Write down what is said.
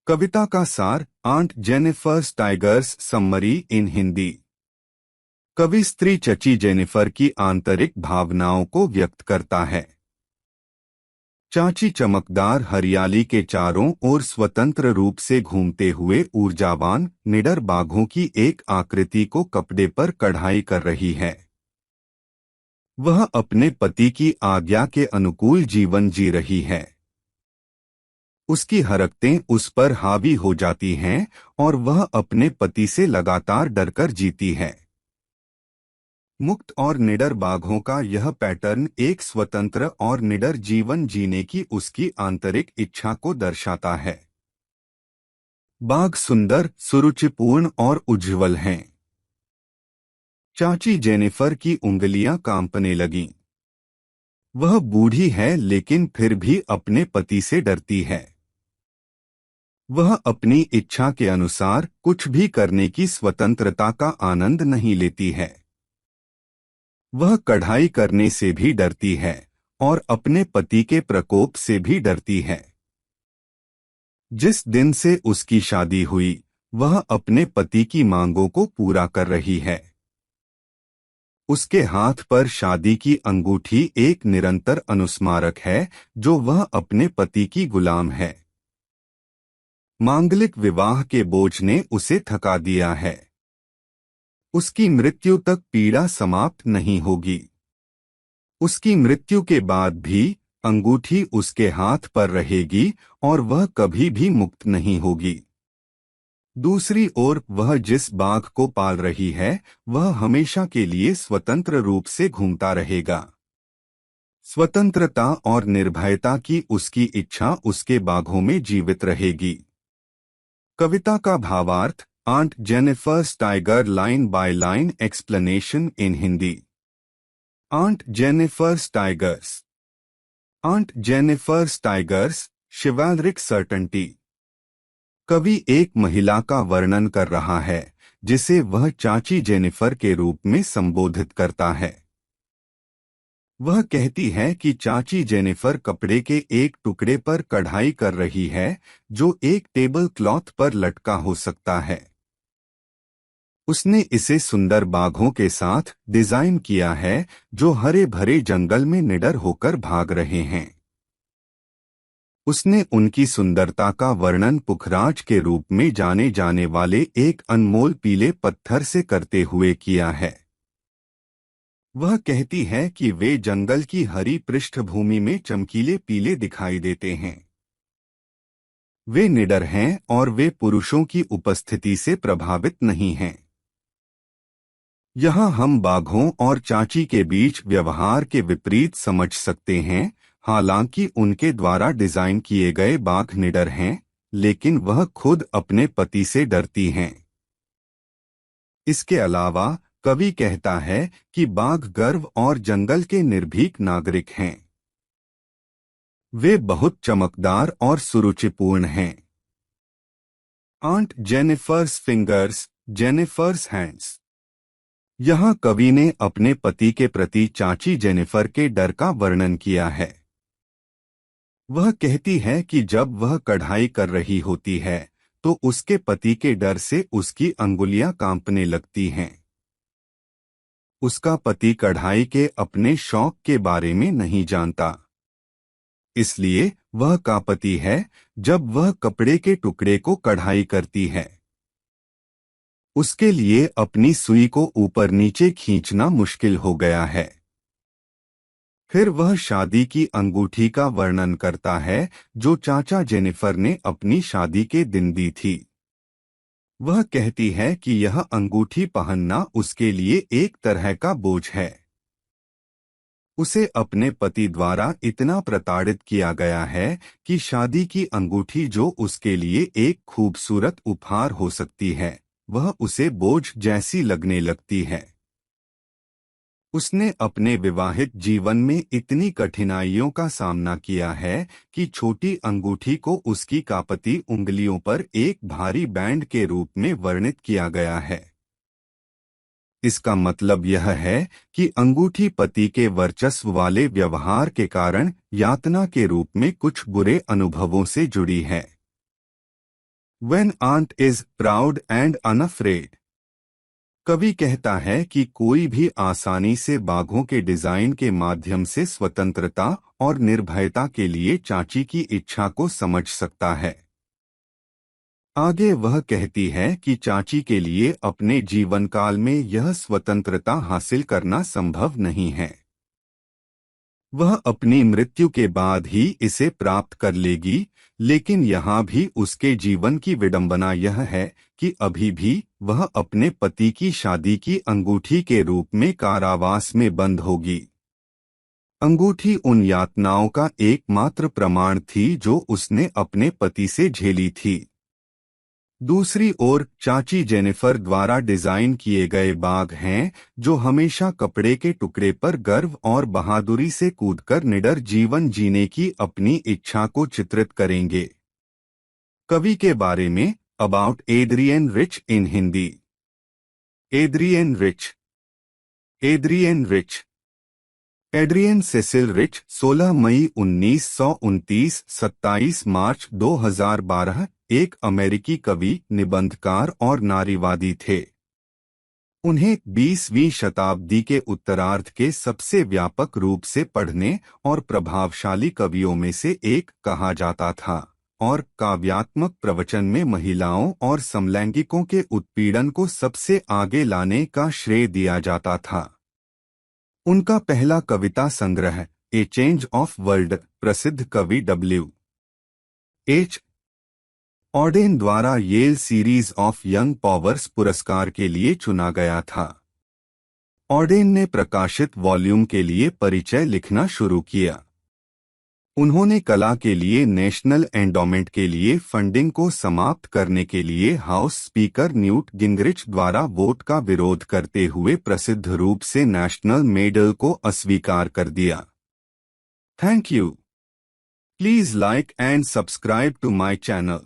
कविता का सार Aunt Jennifer's Tigers summary in Hindi. कवि स्त्री चची जेनिफर की आंतरिक भावनाओं को व्यक्त करता है। चाची चमकदार हरियाली के चारों ओर स्वतंत्र रूप से घूमते हुए ऊर्जावान निडर बाघों की एक आकृति को कपड़े पर कढ़ाई कर रही है। वह अपने पति की आज्ञा के अनुकूल जीवन जी रही है। उसकी हरकतें उस पर हावी हो जाती हैं और वह अपने पति से लगातार डरकर जीती है। मुक्त और निडर बाघों का यह पैटर्न एक स्वतंत्र और निडर जीवन जीने की उसकी आंतरिक इच्छा को दर्शाता है। बाघ सुंदर, सुरुचिपूर्ण और उज्ज्वल हैं। चाची जेनिफर की उंगलियां कांपने लगीं। वह बूढ़ी है लेकिन फिर भी अपने पति से डरती है। वह अपनी इच्छा के अनुसार कुछ भी करने की स्वतंत्रता का आनंद नहीं लेती है। वह कढ़ाई करने से भी डरती है और अपने पति के प्रकोप से भी डरती है। जिस दिन से उसकी शादी हुई, वह अपने पति की मांगों को पूरा कर रही है। उसके हाथ पर शादी की अंगूठी एक निरंतर अनुस्मारक है जो वह अपने पति की गुलाम है। मांगलिक विवाह के बोझ ने उसे थका दिया है। उसकी मृत्यु तक पीड़ा समाप्त नहीं होगी। उसकी मृत्यु के बाद भी अंगूठी उसके हाथ पर रहेगी और वह कभी भी मुक्त नहीं होगी। दूसरी ओर वह जिस बाघ को पाल रही है, वह हमेशा के लिए स्वतंत्र रूप से घूमता रहेगा। स्वतंत्रता और निर्भयता की उसकी इच्छा उसके बाघों में जीवित रहेगी। कविता का भावार्थ Aunt Jennifer's tiger line by line explanation in Hindi. Aunt Jennifer's tigers. Aunt Jennifer's tigers chivalric certainty. कवि एक महिला का वर्णन कर रहा है जिसे वह चाची जेनिफर के रूप में संबोधित करता है। वह कहती है कि चाची जेनिफर कपड़े के एक टुकड़े पर कढ़ाई कर रही है जो एक टेबल क्लॉथ पर लटका हो सकता है। उसने इसे सुंदर बाघों के साथ डिजाइन किया है जो हरे भरे जंगल में निडर होकर भाग रहे हैं। उसने उनकी सुंदरता का वर्णन पुखराज के रूप में जाने जाने वाले एक अनमोल पीले पत्थर से करते हुए किया है। वह कहती है कि वे जंगल की हरी पृष्ठभूमि में चमकीले पीले दिखाई देते हैं। वे निडर हैं और वे पुरुषों की उपस्थिति से प्रभावित नहीं हैं। यहाँ हम बाघों और चाची के बीच व्यवहार के विपरीत समझ सकते हैं। हालांकि उनके द्वारा डिजाइन किए गए बाघ निडर हैं, लेकिन वह खुद अपने पति से डरती हैं। इसके अलावा कवि कहता है कि बाघ गर्व और जंगल के निर्भीक नागरिक हैं। वे बहुत चमकदार और सुरुचिपूर्ण हैं। Aunt Jennifer's fingers, Jennifer's hands. यहाँ कवि ने अपने पति के प्रति चाची जेनिफर के डर का वर्णन किया है। वह कहती है कि जब वह कढ़ाई कर रही होती है तो उसके पति के डर से उसकी अंगुलियां कांपने लगती हैं। उसका पति कढ़ाई के अपने शौक के बारे में नहीं जानता, इसलिए वह कांपती है जब वह कपड़े के टुकड़े को कढ़ाई करती है। उसके लिए अपनी सुई को ऊपर नीचे खींचना मुश्किल हो गया है। फिर वह शादी की अंगूठी का वर्णन करता है जो चाचा जेनिफर ने अपनी शादी के दिन दी थी। वह कहती है कि यह अंगूठी पहनना उसके लिए एक तरह का बोझ है। उसे अपने पति द्वारा इतना प्रताड़ित किया गया है कि शादी की अंगूठी जो उसके लिए एक खूबसूरत उपहार हो सकती है, वह उसे बोझ जैसी लगने लगती है। उसने अपने विवाहित जीवन में इतनी कठिनाइयों का सामना किया है कि छोटी अंगूठी को उसकी कांपती उंगलियों पर एक भारी बैंड के रूप में वर्णित किया गया है। इसका मतलब यह है कि अंगूठी पति के वर्चस्व वाले व्यवहार के कारण यातना के रूप में कुछ बुरे अनुभवों से जुड़ी है। When aunt is proud and unafraid. कवि कहता है कि कोई भी आसानी से बाघों के डिजाइन के माध्यम से स्वतंत्रता और निर्भयता के लिए चाची की इच्छा को समझ सकता है। आगे वह कहती है कि चाची के लिए अपने जीवन काल में यह स्वतंत्रता हासिल करना संभव नहीं है। वह अपनी मृत्यु के बाद ही इसे प्राप्त कर लेगी, लेकिन यहाँ भी उसके जीवन की विडंबना यह है कि अभी भी वह अपने पति की शादी की अंगूठी के रूप में कारावास में बंद होगी। अंगूठी उन यातनाओं का एकमात्र प्रमाण थी जो उसने अपने पति से झेली थी। दूसरी ओर चाची जेनिफर द्वारा डिजाइन किए गए बाघ हैं जो हमेशा कपड़े के टुकड़े पर गर्व और बहादुरी से कूदकर निडर जीवन जीने की अपनी इच्छा को चित्रित करेंगे। कवि के बारे में about Adrienne Rich in Hindi. Adrienne Rich. Adrienne Rich. Adrienne Cecil Rich 16 मई 1929 27 मार्च 2012 एक अमेरिकी कवि, निबंधकार और नारीवादी थे। उन्हें 20वीं शताब्दी के उत्तरार्ध के सबसे व्यापक रूप से पढ़ने और प्रभावशाली कवियों में से एक कहा जाता था और काव्यात्मक प्रवचन में महिलाओं और समलैंगिकों के उत्पीड़न को सबसे आगे लाने का श्रेय दिया जाता था। उनका पहला कविता संग्रह ए चेंज ऑफ वर्ल्ड प्रसिद्ध कवि W.H. ऑडेन द्वारा Yale Series of Young Poets पुरस्कार के लिए चुना गया था। ऑडेन ने प्रकाशित वॉल्यूम के लिए परिचय लिखना शुरू किया। उन्होंने कला के लिए नेशनल एंडोमेंट के लिए फंडिंग को समाप्त करने के लिए हाउस स्पीकर न्यूट गिंगरिच द्वारा वोट का विरोध करते हुए प्रसिद्ध रूप से नेशनल मेडल को अस्वीकार कर दिया। Thank you. Please like and subscribe to my channel.